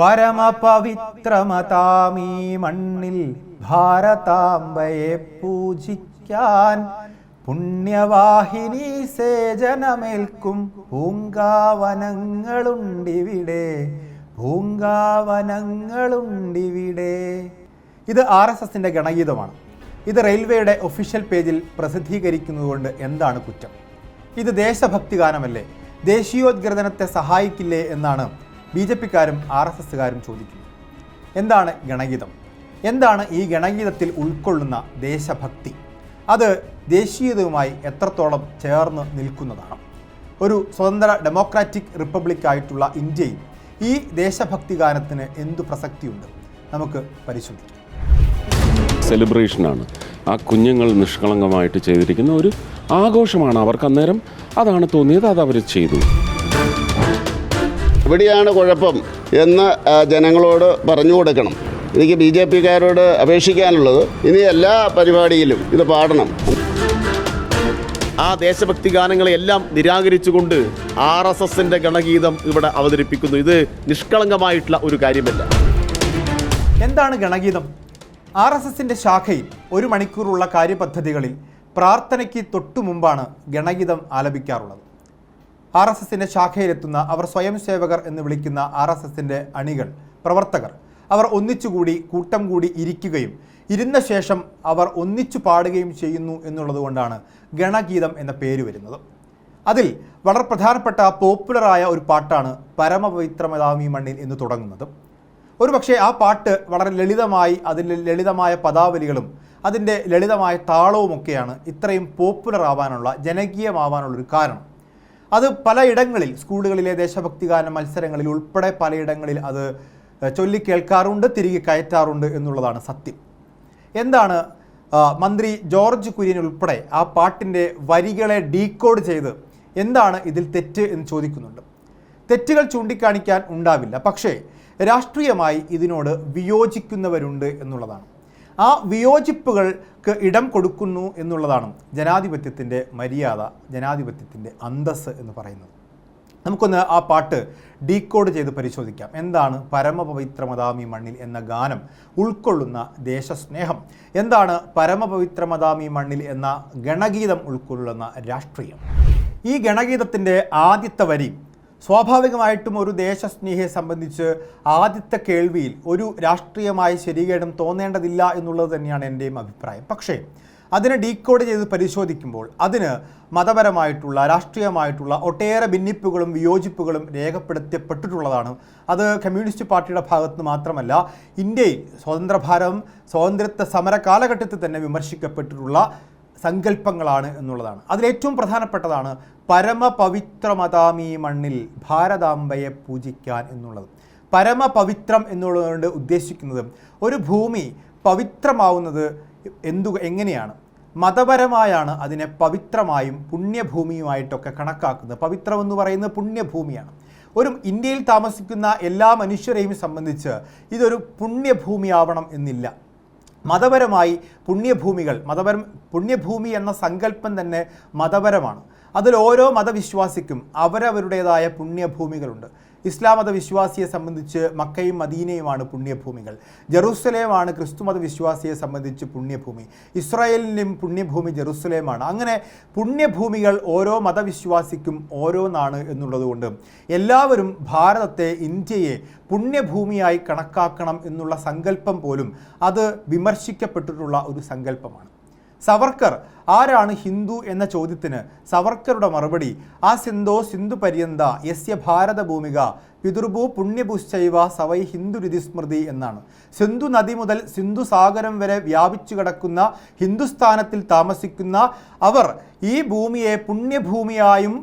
പരമപവിത്രമതാമീ മണ്ണിൽ ഭാരതാംബയെ പൂജിക്കാൻ പുണ്യവാഹിനി സേജനമേൽക്കും പൂങ്കാവനങ്ങളുണ്ടിവിടെ. ഇത് RSSന്റെ ഗണഗീതമാണ്. ഇത് റെയിൽവേയുടെ ഒഫീഷ്യൽ പേജിൽ പ്രസിദ്ധീകരിക്കുന്നതുകൊണ്ട് എന്താണ് കുറ്റം? ഇത് ദേശഭക്തി ഗാനമല്ലേ? ദേശീയോദ്ഗ്രഥനത്തെ സഹായിക്കില്ലേ എന്നാണ് BJPക്കാരും RSSകാരും ചോദിക്കുന്നത്. എന്താണ് ഗണഗീതം? എന്താണ് ഈ ഗണഗീതത്തിൽ ഉൾക്കൊള്ളുന്ന ദേശഭക്തി? അത് ദേശീയതയുമായി എത്രത്തോളം ചേർന്ന് നിൽക്കുന്നതാണ്? ഒരു സ്വതന്ത്ര ഡെമോക്രാറ്റിക് റിപ്പബ്ലിക്കായിട്ടുള്ള ഇന്ത്യയിൽ ഈ ദേശഭക്തി ഗാനത്തിന് എന്തു പ്രസക്തിയുണ്ട്? നമുക്ക് പരിശോധിക്കാം. സെലിബ്രേഷനാണ്. ആ കുഞ്ഞുങ്ങൾ നിഷ്കളങ്കമായിട്ട് ചെയ്തിരിക്കുന്ന ഒരു ആഘോഷമാണ്. അവർക്ക് അന്നേരം അതാണ് തോന്നിയത്, അത് അവർ ചെയ്തു. എവിടെയാണ് കുഴപ്പം എന്ന് ജനങ്ങളോട് പറഞ്ഞു കൊടുക്കണം. എനിക്ക് BJPക്കാരോട് അപേക്ഷിക്കാനുള്ളത്, ഇനി എല്ലാ പരിപാടിയിലും ഇത് പാടണം. ആ ദേശഭക്തി ഗാനങ്ങളെല്ലാം നിരാകരിച്ചുകൊണ്ട് RSSന്റെ ഗണഗീതം ഇവിടെ അവതരിപ്പിക്കുന്നു. ഇത് നിഷ്കളങ്കമായിട്ടുള്ള ഒരു കാര്യമല്ല. എന്താണ് ഗണഗീതം? RSSന്റെ ശാഖയിൽ 1 മണിക്കൂറുള്ള കാര്യപദ്ധതികളിൽ പ്രാർത്ഥനയ്ക്ക് തൊട്ടു മുമ്പാണ് ഗണഗീതം ആലപിക്കാറുള്ളത്. RSSന്റെ ശാഖയിലെത്തുന്ന അവർ സ്വയം സേവകർ എന്ന് വിളിക്കുന്ന RSSന്റെ അണികൾ, പ്രവർത്തകർ, അവർ ഒന്നിച്ചുകൂടി കൂട്ടം കൂടി ഇരിക്കുകയും ഇരുന്ന ശേഷം അവർ ഒന്നിച്ചു പാടുകയും ചെയ്യുന്നു എന്നുള്ളതുകൊണ്ടാണ് ഗണഗീതം എന്ന പേര് വരുന്നത്. അതിൽ വളരെ പ്രധാനപ്പെട്ട പോപ്പുലറായ ഒരു പാട്ടാണ് പരമപവിത്രമതാമീ മണ്ണിൽ എന്ന് തുടങ്ങുന്നത്. ഒരുപക്ഷെ ആ പാട്ട് വളരെ ലളിതമായി, അതിൽ ലളിതമായ പദാവലികളും അതിൻ്റെ ലളിതമായ താളവുമൊക്കെയാണ് ഇത്രയും പോപ്പുലർ ആവാനുള്ള, ജനകീയമാവാനുള്ളൊരു കാരണം. അത് പലയിടങ്ങളിൽ, സ്കൂളുകളിലെ ദേശഭക്തി ഗാന മത്സരങ്ങളിൽ ഉൾപ്പെടെ പലയിടങ്ങളിൽ അത് ചൊല്ലിക്കേൾക്കാറുണ്ട്, തിരികെ കയറ്റാറുണ്ട് എന്നുള്ളതാണ് സത്യം. എന്താണ് മന്ത്രി ജോർജ് കുര്യൻ ഉൾപ്പെടെ ആ പാട്ടിൻ്റെ വരികളെ ഡീകോഡ് ചെയ്ത് എന്താണ് ഇതിൽ തെറ്റ് എന്ന് ചോദിക്കുന്നുണ്ട്. തെറ്റുകൾ ചൂണ്ടിക്കാണിക്കാൻ ഉണ്ടാവില്ല, പക്ഷേ രാഷ്ട്രീയമായി ഇതിനോട് വിയോജിക്കുന്നവരുണ്ട് എന്നുള്ളതാണ്. ആ വിയോജിപ്പുകൾക്ക് ഇടം കൊടുക്കുന്നു എന്നുള്ളതാണ് ജനാധിപത്യത്തിൻ്റെ മര്യാദ, ജനാധിപത്യത്തിൻ്റെ അന്തസ്സ് എന്ന് പറയുന്നത്. നമുക്കൊന്ന് ആ പാട്ട് ഡീകോഡ് ചെയ്ത് പരിശോധിക്കാം. എന്താണ് പരമപവിത്രമതാമീ മണ്ണിൽ എന്ന ഗാനം ഉൾക്കൊള്ളുന്ന ദേശസ്നേഹം? എന്താണ് പരമപവിത്രമതാമീ മണ്ണിൽ എന്ന ഗണഗീതം ഉൾക്കൊള്ളുന്ന രാഷ്ട്രീയം? ഈ ഗണഗീതത്തിൻ്റെ ആദ്യത്തെ വരി സ്വാഭാവികമായിട്ടും ഒരു ദേശസ്നേഹിയെ സംബന്ധിച്ച് ആദ്യത്തെ കേൾവിയിൽ ഒരു രാഷ്ട്രീയമായ ശരികേടും തോന്നേണ്ടതില്ല എന്നുള്ളത് തന്നെയാണ് എൻ്റെയും അഭിപ്രായം. പക്ഷേ അതിനെ ഡീകോഡ് ചെയ്ത് പരിശോധിക്കുമ്പോൾ അതിന് മതപരമായിട്ടുള്ള, രാഷ്ട്രീയമായിട്ടുള്ള ഒട്ടേറെ ഭിന്നിപ്പുകളും വിയോജിപ്പുകളും രേഖപ്പെടുത്തപ്പെട്ടിട്ടുള്ളതാണ്. അത് കമ്മ്യൂണിസ്റ്റ് പാർട്ടിയുടെ ഭാഗത്ത് മാത്രമല്ല, ഇന്ത്യയിൽ സ്വാതന്ത്ര്യത്വ സമര കാലഘട്ടത്തിൽ തന്നെ വിമർശിക്കപ്പെട്ടിട്ടുള്ള സങ്കല്പങ്ങളാണ് എന്നുള്ളതാണ്. അതിലേറ്റവും പ്രധാനപ്പെട്ടതാണ് പരമപവിത്രമതാമീ മണ്ണിൽ ഭാരതാംബയെ പൂജിക്കാൻ എന്നുള്ളത്. പരമപവിത്രം എന്നുള്ളതുകൊണ്ട് ഉദ്ദേശിക്കുന്നത് ഒരു ഭൂമി പവിത്രമാവുന്നത് എങ്ങനെയാണ്? മതപരമായാണ് അതിനെ പവിത്രമായും പുണ്യഭൂമിയുമായിട്ടൊക്കെ കണക്കാക്കുന്നത്. പവിത്രം എന്ന് പറയുന്നത് പുണ്യഭൂമിയാണ്. ഒരു ഇന്ത്യയിൽ താമസിക്കുന്ന എല്ലാ മനുഷ്യരെയും സംബന്ധിച്ച് ഇതൊരു പുണ്യഭൂമിയാവണം എന്നില്ല. മതപരമായി പുണ്യഭൂമി എന്ന സങ്കല്പം തന്നെ മതപരമാണ്. അതിൽ ഓരോ മതവിശ്വാസിക്കും അവരവരുടേതായ പുണ്യഭൂമികളുണ്ട്. ഇസ്ലാം മതവിശ്വാസിയെ സംബന്ധിച്ച് മക്കയും മദീനയുമാണ് പുണ്യഭൂമികൾ. ജെറുസലേമാണ് ക്രിസ്തു മതവിശ്വാസിയെ സംബന്ധിച്ച് പുണ്യഭൂമി. ഇസ്രായേലിനും പുണ്യഭൂമി ജെറുസലേമാണ്. അങ്ങനെ പുണ്യഭൂമികൾ ഓരോ മതവിശ്വാസിക്കും ഓരോന്നാണ് എന്നുള്ളതുകൊണ്ട് എല്ലാവരും ഭാരതത്തെ, ഇന്ത്യയെ പുണ്യഭൂമിയായി കണക്കാക്കണം എന്നുള്ള സങ്കല്പം പോലും അത് വിമർശിക്കപ്പെട്ടിട്ടുള്ള ഒരു സങ്കല്പമാണ്. സവർക്കർ ആരാണ് ഹിന്ദു എന്ന ചോദ്യത്തിന് സവർക്കറുടെ മറുപടി ആ സിന്ധോ സിന്ധു പര്യന്ത യസ്യ ഭാരതഭൂമിക പിതൃഭൂ പുണ്യഭുശ്ചൈവ സവൈ ഹിന്ദുരിതിസ്മൃതി എന്നാണ്. സിന്ധു നദി മുതൽ സിന്ധു സാഗരം വരെ വ്യാപിച്ചു കിടക്കുന്ന ഹിന്ദുസ്ഥാനത്തിൽ താമസിക്കുന്ന അവർ ഈ ഭൂമിയെ പുണ്യഭൂമിയായും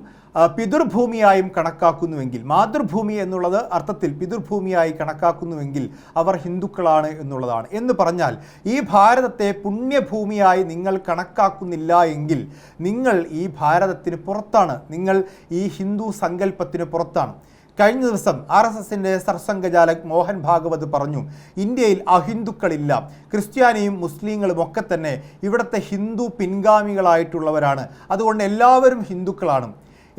പിതൃഭൂമിയായും കണക്കാക്കുന്നുവെങ്കിൽ, മാതൃഭൂമി എന്നുള്ളത് അർത്ഥത്തിൽ പിതൃഭൂമിയായി കണക്കാക്കുന്നുവെങ്കിൽ അവർ ഹിന്ദുക്കളാണ് എന്നുള്ളതാണ്. എന്ന് പറഞ്ഞാൽ ഈ ഭാരതത്തെ പുണ്യഭൂമിയായി നിങ്ങൾ കണക്കാക്കുന്നില്ല എങ്കിൽ നിങ്ങൾ ഈ ഭാരതത്തിന് പുറത്താണ്, നിങ്ങൾ ഈ ഹിന്ദു സങ്കല്പത്തിന് പുറത്താണ്. കഴിഞ്ഞ ദിവസം RSSന്റെ സർസംഘചാലക് മോഹൻ ഭാഗവത് പറഞ്ഞു, ഇന്ത്യയിൽ അഹിന്ദുക്കളില്ല, ക്രിസ്ത്യാനിയും മുസ്ലിങ്ങളും ഒക്കെ തന്നെ ഇവിടുത്തെ ഹിന്ദു പിൻഗാമികളായിട്ടുള്ളവരാണ്, അതുകൊണ്ട് എല്ലാവരും ഹിന്ദുക്കളാണ്.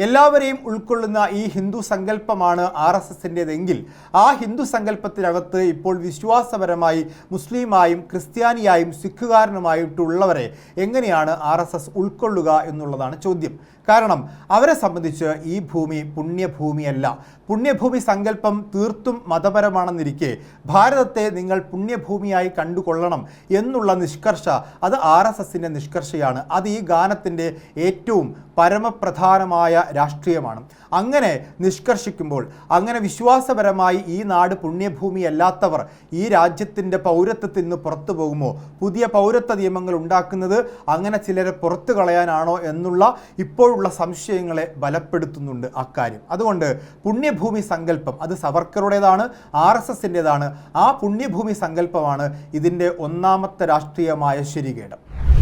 എല്ലാവരെയും ഉൾക്കൊള്ളുന്ന ഈ ഹിന്ദു സങ്കല്പമാണ് RSSൻ്റേതെങ്കിൽ ആ ഹിന്ദു സങ്കല്പത്തിനകത്ത് ഇപ്പോൾ വിശ്വാസപരമായി മുസ്ലിമായും ക്രിസ്ത്യാനിയായും സിഖുകാരനുമായിട്ടുള്ളവരെ എങ്ങനെയാണ് RSS ഉൾക്കൊള്ളുക എന്നുള്ളതാണ് ചോദ്യം. കാരണം അവരെ സംബന്ധിച്ച് ഈ ഭൂമി പുണ്യഭൂമിയല്ല. പുണ്യഭൂമി സങ്കല്പം തീർത്തും മതപരമാണെന്നിരിക്കെ ഭാരതത്തെ നിങ്ങൾ പുണ്യഭൂമിയായി കണ്ടുകൊള്ളണം എന്നുള്ള നിഷ്കർഷ അത് RSSൻ്റെ നിഷ്കർഷയാണ്. അത് ഈ ഗാനത്തിൻ്റെ ഏറ്റവും പരമപ്രധാനമായ രാഷ്ട്രീയമാണ്. അങ്ങനെ നിഷ്കർഷിക്കുമ്പോൾ, അങ്ങനെ വിശ്വാസപരമായി ഈ നാട് പുണ്യഭൂമിയല്ലാത്തവർ ഈ രാജ്യത്തിൻ്റെ പൗരത്വത്തിൽ നിന്ന് പുറത്തു പോകുമോ? പുതിയ പൗരത്വ നിയമങ്ങൾ ഉണ്ടാക്കുന്നത് അങ്ങനെ ചിലരെ പുറത്തു കളയാനാണോ എന്നുള്ള ഇപ്പോഴുള്ള സംശയങ്ങളെ ബലപ്പെടുത്തുന്നുണ്ട് അക്കാര്യം. അതുകൊണ്ട് പുണ്യഭൂമി സങ്കല്പം അത് സവർക്കറുടേതാണ്, RSSൻ്റേതാണ്. ആ പുണ്യഭൂമി സങ്കല്പമാണ് ഇതിൻ്റെ ഒന്നാമത്തെ രാഷ്ട്രീയമായ ശരികേട്.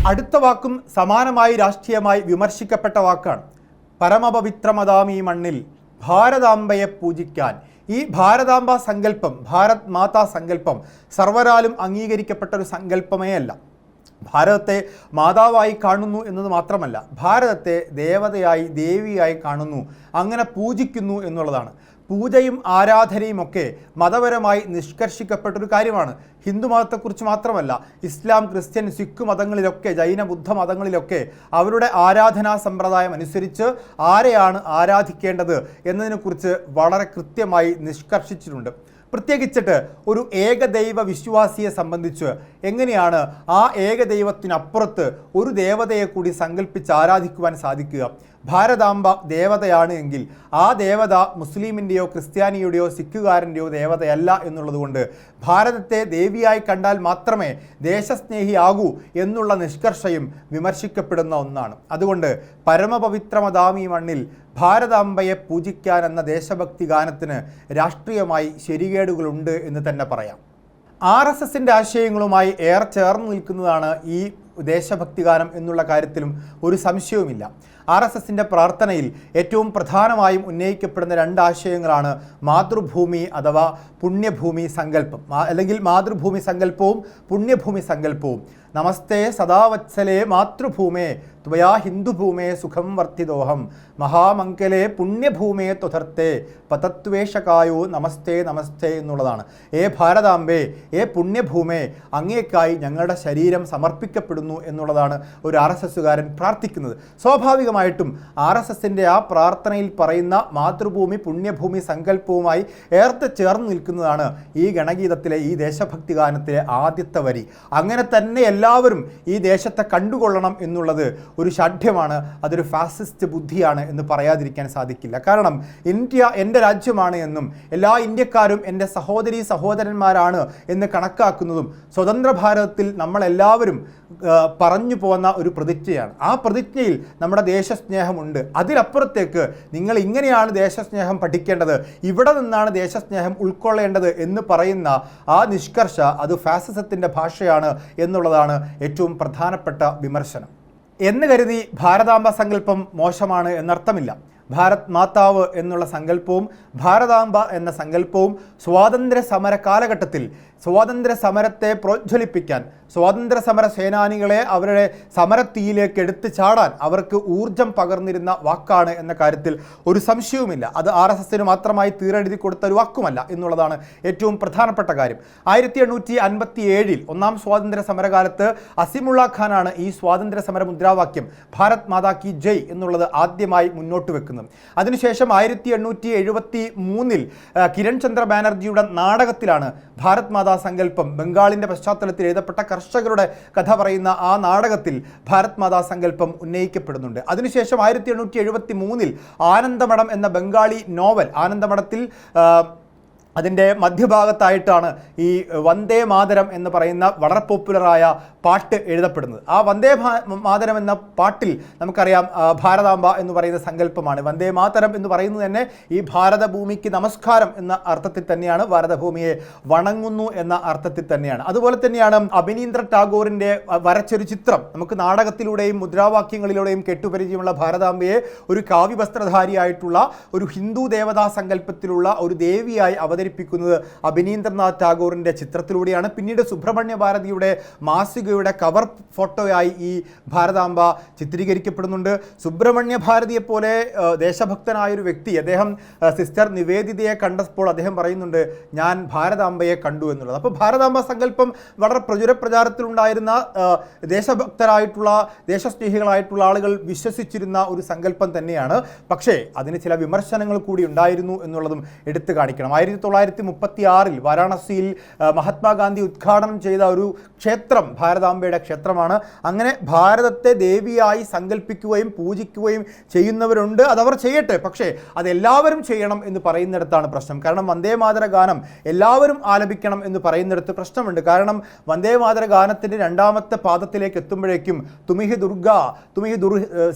അടുത്ത വാക്കും സമാനമായി രാഷ്ട്രീയമായി വിമർശിക്കപ്പെട്ട വാക്കാണ്. പരമപവിത്രമതാം ഈ മണ്ണിൽ ഭാരതാംബയെ പൂജിക്കാൻ. ഈ ഭാരതാംബ സങ്കല്പം, ഭാരത് മാതാ സങ്കല്പം സർവരാലും അംഗീകരിക്കപ്പെട്ട ഒരു സങ്കല്പമേ അല്ല. ഭാരതത്തെ മാതാവായി കാണുന്നു എന്നത് മാത്രമല്ല, ഭാരതത്തെ ദേവതയായി, ദേവിയായി കാണുന്നു, അങ്ങനെ പൂജിക്കുന്നു എന്നുള്ളതാണ്. പൂജയും ആരാധനയും ഒക്കെ മതപരമായി നിഷ്കർഷിക്കപ്പെട്ടൊരു കാര്യമാണ്. ഹിന്ദു മതത്തെക്കുറിച്ച് മാത്രമല്ല, ഇസ്ലാം, ക്രിസ്ത്യൻ, സിഖ് മതങ്ങളിലൊക്കെ, ജൈന, ബുദ്ധ മതങ്ങളിലൊക്കെ അവരുടെ ആരാധനാ സമ്പ്രദായം അനുസരിച്ച് ആരെയാണ് ആരാധിക്കേണ്ടത് എന്നതിനെക്കുറിച്ച് വളരെ കൃത്യമായി നിഷ്കർഷിച്ചിട്ടുണ്ട്. പ്രത്യേകിച്ചിട്ട് ഒരു ഏകദൈവ വിശ്വാസിയെ സംബന്ധിച്ച് എങ്ങനെയാണ് ആ ഏകദൈവത്തിനപ്പുറത്ത് ഒരു ദേവതയെ കൂടി സങ്കല്പിച്ച് ആരാധിക്കുവാൻ സാധിക്കുക? ഭാരതാംബ ദേവതയാണ് എങ്കിൽ ആ ദേവത മുസ്ലിമിൻ്റെയോ ക്രിസ്ത്യാനിയുടെയോ സിഖുകാരൻ്റെയോ ദേവതയല്ല എന്നുള്ളതുകൊണ്ട് ഭാരതത്തെ ദേവിയായി കണ്ടാൽ മാത്രമേ ദേശസ്നേഹിയാകൂ എന്നുള്ള നിഷ്കർഷയും വിമർശിക്കപ്പെടുന്ന ഒന്നാണ്. അതുകൊണ്ട് പരമപവിത്രമതാം ഈ മണ്ണിൽ ഭാരതാംബയെ പൂജിക്കാൻ എന്ന ദേശഭക്തി ഗാനത്തിന് രാഷ്ട്രീയമായി ശരികേടുകളുണ്ട് എന്ന് തന്നെ പറയാം. RSSൻ്റെ ആശയങ്ങളുമായി ഏറെ ചേർന്ന് നിൽക്കുന്നതാണ് ഈ ദേശഭക്തി ഗാനം എന്നുള്ള കാര്യത്തിലും ഒരു സംശയവുമില്ല. RSSൻ്റെ പ്രാർത്ഥനയിൽ ഏറ്റവും പ്രധാനമായും ഉന്നയിക്കപ്പെടുന്ന രണ്ട് ആശയങ്ങളാണ് മാതൃഭൂമി അഥവാ പുണ്യഭൂമി സങ്കല്പം, അല്ലെങ്കിൽ മാതൃഭൂമി സങ്കല്പവും പുണ്യഭൂമി സങ്കല്പവും. നമസ്തേ സദാവത്സലേ മാതൃഭൂമേ ത്വയാ ഹിന്ദുഭൂമേ സുഖം വർദ്ധിതോഹം മഹാമംഗലേ പുണ്യഭൂമേ ത്വഥർത്തേ പതത്വേഷകായോ നമസ്തേ നമസ്തേ എന്നുള്ളതാണ്. ഭാരതാംബേ, പുണ്യഭൂമേ, അങ്ങേക്കായി ഞങ്ങളുടെ ശരീരം സമർപ്പിക്കപ്പെടുന്നു എന്നുള്ളതാണ് ഒരു RSSകാരൻ പ്രാർത്ഥിക്കുന്നത്. സ്വാഭാവികമായിട്ടും RSSൻ്റെ ആ പ്രാർത്ഥനയിൽ പറയുന്ന മാതൃഭൂമി പുണ്യഭൂമി സങ്കല്പവുമായി ഏറെ ചേർന്ന് നിൽക്കുന്നതാണ് ഈ ഗണഗീതത്തിലെ, ഈ ദേശഭക്തി ഗാനത്തിലെ ആദ്യത്തെ വരി. അങ്ങനെ തന്നെ എല്ലാവരും ഈ ദേശത്തെ കണ്ടുകൊള്ളണം എന്നുള്ളത് ഒരു ഷാഠ്യമാണ്, അതൊരു ഫാസിസ്റ്റ് ബുദ്ധിയാണ് എന്ന് പറയാതിരിക്കാൻ സാധിക്കില്ല. കാരണം ഇന്ത്യ എൻ്റെ രാജ്യമാണ് എന്നും എല്ലാ ഇന്ത്യക്കാരും എൻ്റെ സഹോദരീ സഹോദരന്മാരാണ് എന്ന് കണക്കാക്കുന്നതും സ്വതന്ത്ര ഭാരതത്തിൽ നമ്മളെല്ലാവരും പറഞ്ഞു പോന്ന ഒരു പ്രതിജ്ഞയാണ്. ആ പ്രതിജ്ഞയിൽ നമ്മുടെ ദേശസ്നേഹമുണ്ട്. അതിലപ്പുറത്തേക്ക് നിങ്ങൾ ഇങ്ങനെയാണ് ദേശസ്നേഹം പഠിക്കേണ്ടത്, ഇവിടെ നിന്നാണ് ദേശസ്നേഹം ഉൾക്കൊള്ളേണ്ടത് എന്ന് പറയുന്ന ആ നിഷ്കർഷ അത് ഫാസിസത്തിൻ്റെ ഭാഷയാണ് എന്നുള്ളതാണ് ഏറ്റവും പ്രധാനപ്പെട്ട വിമർശനം. എന്ന് കരുതി ഭാരതാംബ സങ്കല്പം മോശമാണ് എന്നർത്ഥമില്ല. ഭാരത് മാതാവ് എന്നുള്ള സങ്കല്പവും ഭാരതാംബ എന്ന സങ്കല്പവും സ്വാതന്ത്ര്യ സമര കാലഘട്ടത്തിൽ സ്വാതന്ത്ര്യ സമരത്തെ പ്രോജ്വലിപ്പിക്കാൻ, സ്വാതന്ത്ര്യ സമര സേനാനികളെ അവരുടെ സമരത്തീയിലേക്ക് എടുത്തു ചാടാൻ അവർക്ക് ഊർജം പകർന്നിരുന്ന വാക്കാണ് എന്ന കാര്യത്തിൽ ഒരു സംശയവുമില്ല. അത് RSSന് മാത്രമായി തീരെഴുതി കൊടുത്ത ഒരു വാക്കുമല്ല എന്നുള്ളതാണ് ഏറ്റവും പ്രധാനപ്പെട്ട കാര്യം. 1857 ഒന്നാം സ്വാതന്ത്ര്യ സമരകാലത്ത് അസിമുള്ള ഖാനാണ് ഈ സ്വാതന്ത്ര്യ സമര മുദ്രാവാക്യം ഭാരത് മാതാ കി ജയ് എന്നുള്ളത് ആദ്യമായി മുന്നോട്ട് വെക്കുന്നത്. അതിനുശേഷം 1873 കിരൺ ചന്ദ്ര ബാനർജിയുടെ നാടകത്തിലാണ് ഭാരത് മാതാ സങ്കല്പം, ബംഗാളിൻ്റെ പശ്ചാത്തലത്തിൽ എഴുതപ്പെട്ട കർഷകരുടെ കഥ പറയുന്ന ആ നാടകത്തിൽ ഭാരത് മാതാ സങ്കല്പം ഉന്നയിക്കപ്പെടുന്നുണ്ട്. അതിനുശേഷം 1873 ആനന്ദമഠം എന്ന ബംഗാളി നോവൽ, ആനന്ദമഠത്തിൽ അതിൻ്റെ മധ്യഭാഗത്തായിട്ടാണ് ഈ വന്ദേ മാതരം എന്ന് പറയുന്ന വളരെ പോപ്പുലറായ പാട്ട് എഴുതപ്പെടുന്നത്. ആ വന്ദേ മാതരം എന്ന പാട്ടിൽ നമുക്കറിയാം ഭാരതാംബ എന്ന് പറയുന്ന സങ്കല്പമാണ്. വന്ദേ മാതരം എന്ന് പറയുന്നത് തന്നെ ഈ ഭാരതഭൂമിക്ക് നമസ്കാരം എന്ന അർത്ഥത്തിൽ തന്നെയാണ്, ഭാരതഭൂമിയെ വണങ്ങുന്നു എന്ന അർത്ഥത്തിൽ തന്നെയാണ്. അതുപോലെ തന്നെയാണ് അഭിനീന്ദ്ര ടാഗോറിൻ്റെ വരച്ചൊരു ചിത്രം നമുക്ക് നാടകത്തിലൂടെയും മുദ്രാവാക്യങ്ങളിലൂടെയും കേട്ടുപരിചയമുള്ള ഭാരതാംബയെ ഒരു കാവ്യവസ്ത്രധാരിയായിട്ടുള്ള ഒരു ഹിന്ദു ദേവതാ സങ്കല്പത്തിലുള്ള ഒരു ദേവിയായി അവതരിപ്പിക്കുന്നത് അവതരിപ്പിക്കുന്നത് അഭിനീന്ദ്രനാഥ് ടാഗോറിൻ്റെ ചിത്രത്തിലൂടെയാണ്. പിന്നീട് സുബ്രഹ്മണ്യ ഭാരതിയുടെ മാസികയുടെ കവർ ഫോട്ടോയായി ഈ ഭാരതാംബ ചിത്രീകരിക്കപ്പെടുന്നുണ്ട്. സുബ്രഹ്മണ്യ ഭാരതിയെപ്പോലെ ദേശഭക്തനായൊരു വ്യക്തി, അദ്ദേഹം സിസ്റ്റർ നിവേദിതയെ കണ്ടപ്പോൾ അദ്ദേഹം പറയുന്നുണ്ട്, ഞാൻ ഭാരതാംബയെ കണ്ടു എന്നുള്ളത്. അപ്പോൾ ഭാരതാംബ സങ്കല്പം വളരെ പ്രചാരത്തിലുണ്ടായിരുന്ന ദേശഭക്തരായിട്ടുള്ള ദേശസ്നേഹികളായിട്ടുള്ള ആളുകൾ വിശ്വസിച്ചിരുന്ന ഒരു സങ്കല്പം തന്നെയാണ്. പക്ഷേ അതിന് ചില വിമർശനങ്ങൾ കൂടി ഉണ്ടായിരുന്നു എന്നുള്ളതും എടുത്തു കാണിക്കണം. 1936 വാരാണസിയിൽ മഹാത്മാഗാന്ധി ഉദ്ഘാടനം ചെയ്ത ഒരു ക്ഷേത്രം ഭാരതാംബയുടെ ക്ഷേത്രമാണ്. അങ്ങനെ ഭാരതത്തെ ദേവിയായി സങ്കല്പിക്കുകയും പൂജിക്കുകയും ചെയ്യുന്നവരുണ്ട്. അതവർ ചെയ്യട്ടെ, പക്ഷേ അതെല്ലാവരും ചെയ്യണം എന്ന് പറയുന്നിടത്താണ് പ്രശ്നം. കാരണം വന്ദേമാതര ഗാനം എല്ലാവരും ആലപിക്കണം എന്ന് പറയുന്നിടത്ത് പ്രശ്നമുണ്ട്. കാരണം വന്ദേമാതര ഗാനത്തിൻ്റെ രണ്ടാമത്തെ പാദത്തിലേക്ക് എത്തുമ്പോഴേക്കും തുമിഹി ദുർഗ,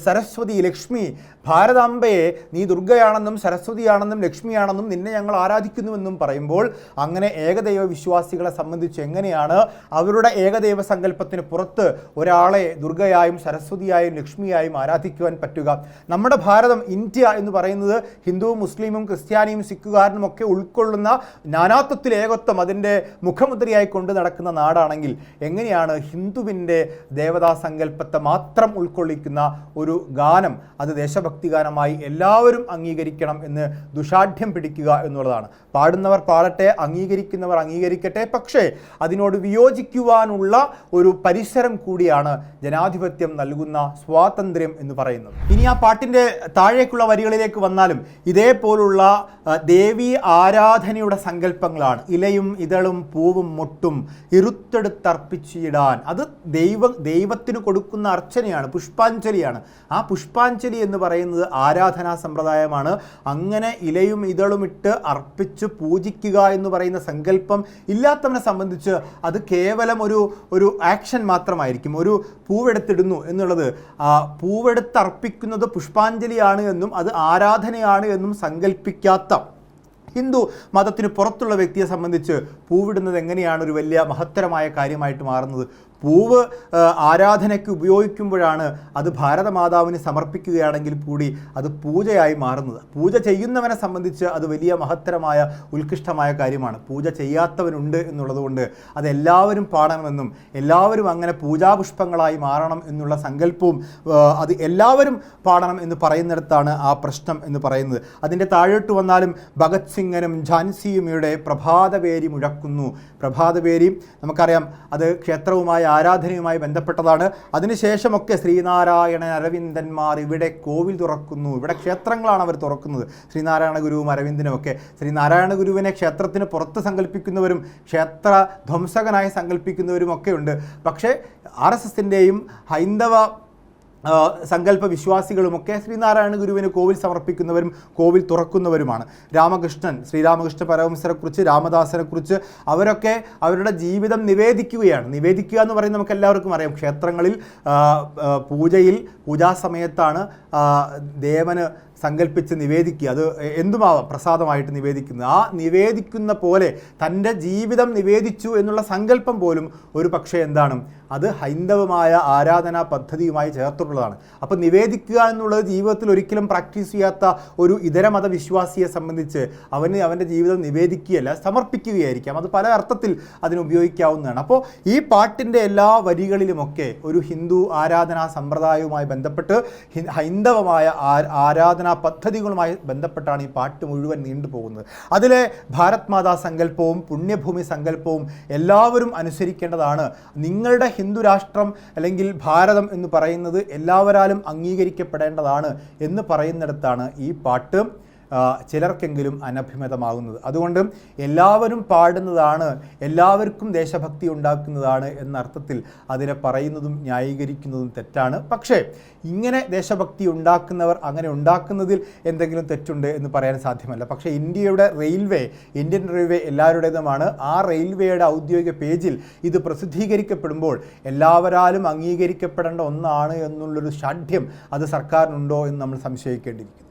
സരസ്വതി, ലക്ഷ്മി, ഭാരതാംബയെ നീ ദുർഗയാണെന്നും സരസ്വതിയാണെന്നും ലക്ഷ്മിയാണെന്നും നിന്നെ ഞങ്ങൾ ആരാധിക്കുന്നുവെന്നും പറയുമ്പോൾ അങ്ങനെ ഏകദൈവ വിശ്വാസികളെ സംബന്ധിച്ച് എങ്ങനെയാണ് അവരുടെ ഏകദൈവ സങ്കല്പത്തിന് പുറത്ത് ഒരാളെ ദുർഗയായും സരസ്വതിയായും ലക്ഷ്മിയായും ആരാധിക്കുവാൻ പറ്റുക? നമ്മുടെ ഭാരതം, ഇന്ത്യ എന്ന് പറയുന്നത് ഹിന്ദുവും മുസ്ലിമും ക്രിസ്ത്യാനിയും സിഖുകാരനും ഒക്കെ ഉൾക്കൊള്ളുന്ന നാനാത്വത്തിൽ ഏകത്വം അതിൻ്റെ മുഖമുദ്രയായി കൊണ്ട് നടക്കുന്ന നാടാണെങ്കിൽ എങ്ങനെയാണ് ഹിന്ദുവിൻ്റെ ദേവതാ സങ്കല്പത്തെ മാത്രം ഉൾക്കൊള്ളിക്കുന്ന ഒരു ഗാനം അത് ദേശഭക്തി ഗാനമായി എല്ലാവരും അംഗീകരിക്കണം എന്ന് ദുശാഠ്യം പിടിക്കുക എന്നുള്ളതാണ്. പാടുന്നവർ പാടട്ടെ, അംഗീകരിക്കുന്നവർ അംഗീകരിക്കട്ടെ, പക്ഷേ അതിനോട് വിയോജിക്കുവാനുള്ള ഒരു പരിസരം കൂടിയാണ് ജനാധിപത്യം നൽകുന്ന സ്വാതന്ത്ര്യം എന്ന് പറയുന്നത്. ഇനി ആ പാട്ടിൻ്റെ താഴേക്കുള്ള വരികളിലേക്ക് വന്നാലും ഇതേപോലുള്ള ദേവി ആരാധനയുടെ സങ്കല്പങ്ങളാണ്. ഇലയും ഇതളും പൂവും മൊട്ടും ഇരുത്തെടുത്തർപ്പിച്ചിടാൻ, അത് ദൈവത്തിന് കൊടുക്കുന്ന അർച്ചനയാണ്, പുഷ്പാഞ്ജലിയാണ്. ആ പുഷ്പാഞ്ജലി എന്ന് പറയുന്നത് ആരാധനാ സമ്പ്രദായമാണ്. അങ്ങനെ ഇലയും ഇതളും ഇട്ട് അർപ്പിച്ച് പൂജിക്കുക എന്ന് പറയുന്ന സങ്കല്പം ഇല്ലാത്തവനെ സംബന്ധിച്ച് അത് കേവലം ഒരു ആക്ഷൻ മാത്രമായിരിക്കും. ഒരു പൂവെടുത്തിടുന്നു എന്നുള്ളത്, പൂവെടുത്തർപ്പിക്കുന്നത് പുഷ്പാഞ്ജലിയാണ് എന്നും അത് ആരാധനയാണ് എന്നും സങ്കല്പിക്കാത്ത ഹിന്ദു മതത്തിന് പുറത്തുള്ള വ്യക്തിയെ സംബന്ധിച്ച് പൂവിടുന്നത് എങ്ങനെയാണ് ഒരു വലിയ മഹത്തരമായ കാര്യമായിട്ട് മാറുന്നത്? പൂവ് ആരാധനയ്ക്ക് ഉപയോഗിക്കുമ്പോഴാണ് അത് ഭാരതമാതാവിന് സമർപ്പിക്കുകയാണെങ്കിൽ കൂടി അത് പൂജയായി മാറുന്നത്. പൂജ ചെയ്യുന്നവനെ സംബന്ധിച്ച് അത് വലിയ മഹത്തരമായ ഉത്കൃഷ്ടമായ കാര്യമാണ്. പൂജ ചെയ്യാത്തവനുണ്ട് എന്നുള്ളതുകൊണ്ട് അതെല്ലാവരും പാടണമെന്നും എല്ലാവരും അങ്ങനെ പൂജാപുഷ്പങ്ങളായി മാറണം എന്നുള്ള സങ്കല്പവും അത് എല്ലാവരും പാടണം എന്ന് പറയുന്നിടത്താണ് ആ പ്രശ്നം എന്ന് പറയുന്നത്. അതിൻ്റെ താഴോട്ട് വന്നാലും ഭഗത് സിംഗനും ഝാൻസിയുമിയുടെ പ്രഭാതപേരി മുഴക്കുന്നു. പ്രഭാതപേരി നമുക്കറിയാം, അത് ക്ഷേത്രവുമായി ആരാധനയുമായി ബന്ധപ്പെട്ടതാണ്. അതിനുശേഷമൊക്കെ ശ്രീനാരായണ അരവിന്ദന്മാർ ഇവിടെ കോവിൽ തുറക്കുന്നു. ഇവിടെ ക്ഷേത്രങ്ങളാണ് അവർ തുറക്കുന്നത്. ശ്രീനാരായണ ഗുരുവും അരവിന്ദനും ഒക്കെ. ശ്രീനാരായണ ഗുരുവിനെ ക്ഷേത്രത്തിന് പുറത്ത് സങ്കല്പിക്കുന്നവരും ക്ഷേത്ര ധ്വംസകനായി സങ്കല്പിക്കുന്നവരും ഒക്കെ ഉണ്ട്. പക്ഷേ RSSൻ്റെയും ഹൈന്ദവ സങ്കല്പ വിശ്വാസികളുമൊക്കെ ശ്രീനാരായണ ഗുരുവിന് കോവിൽ സമർപ്പിക്കുന്നവരും കോവിൽ തുറക്കുന്നവരുമാണ്. ശ്രീരാമകൃഷ്ണ പരമഹംസരെക്കുറിച്ച്, രാമദാസനെക്കുറിച്ച് അവരൊക്കെ അവരുടെ ജീവിതം നിവേദിക്കുകയാണ്. നിവേദിക്കുക എന്ന് പറയുന്നത് നമുക്ക് എല്ലാവർക്കും അറിയാം. ക്ഷേത്രങ്ങളിൽ പൂജാസമയത്താണ് ദേവന് സങ്കല്പിച്ച് നിവേദിക്കുക. അത് എന്തുമാവാം, പ്രസാദമായിട്ട് നിവേദിക്കുന്നത്. ആ നിവേദിക്കുന്ന പോലെ തൻ്റെ ജീവിതം നിവേദിച്ചു എന്നുള്ള സങ്കല്പം പോലും ഒരു പക്ഷേ എന്താണ്, അത് ഹൈന്ദവമായ ആരാധനാ പദ്ധതിയുമായി ചേർത്തിട്ടുള്ളതാണ്. അപ്പോൾ നിവേദിക്കുക എന്നുള്ളത് ജീവിതത്തിൽ ഒരിക്കലും പ്രാക്ടീസ് ചെയ്യാത്ത ഒരു ഇതര മതവിശ്വാസിയെ സംബന്ധിച്ച് അവൻ്റെ ജീവിതം നിവേദിക്കുകയല്ല, സമർപ്പിക്കുകയായിരിക്കാം. അത് പല അർത്ഥത്തിൽ അതിന് ഉപയോഗിക്കാവുന്നതാണ്. അപ്പോൾ ഈ പാട്ടിൻ്റെ എല്ലാ വരികളിലുമൊക്കെ ഒരു ഹിന്ദു ആരാധനാ സമ്പ്രദായവുമായി ബന്ധപ്പെട്ട് ഹൈന്ദവമായ ആരാധനാ പദ്ധതികളുമായി ബന്ധപ്പെട്ടാണ് ഈ പാട്ട് മുഴുവൻ നീണ്ടുപോകുന്നത്. അതിലെ ഭാരത് മാതാ സങ്കല്പവും പുണ്യഭൂമി സങ്കല്പവും എല്ലാവരും അനുസരിക്കേണ്ടതാണ്. നിങ്ങളുടെ ഹിന്ദു രാഷ്ട്രം അല്ലെങ്കിൽ ഭാരതം എന്ന് പറയുന്നത് എല്ലാവരാലും അംഗീകരിക്കപ്പെടേണ്ടതാണ് എന്ന് പറയുന്നിടത്താണ് ഈ പാട്ട് ചിലർക്കെങ്കിലും അനഭിമതമാകുന്നത്. അതുകൊണ്ട് എല്ലാവരും പാടുന്നതാണ്, എല്ലാവർക്കും ദേശഭക്തി ഉണ്ടാക്കുന്നതാണ് എന്ന അർത്ഥത്തിൽ അതിനെ പറയുന്നതും ന്യായീകരിക്കുന്നതും തെറ്റാണ്. പക്ഷേ ഇങ്ങനെ ദേശഭക്തി ഉണ്ടാക്കുന്നവർ അങ്ങനെ ഉണ്ടാക്കുന്നതിൽ എന്തെങ്കിലും തെറ്റുണ്ട് എന്ന് പറയാൻ സാധ്യമല്ല. പക്ഷേ ഇന്ത്യൻ റെയിൽവേ എല്ലാവരുടേതുമാണ്. ആ റെയിൽവേയുടെ ഔദ്യോഗിക പേജിൽ ഇത് പ്രസിദ്ധീകരിക്കപ്പെടുമ്പോൾ എല്ലാവരാലും അംഗീകരിക്കപ്പെടേണ്ട ഒന്നാണ് എന്നുള്ളൊരു ശാഠ്യം അത് സർക്കാരിനുണ്ടോ എന്ന് നമ്മൾ സംശയിക്കേണ്ടിയിരിക്കുന്നു.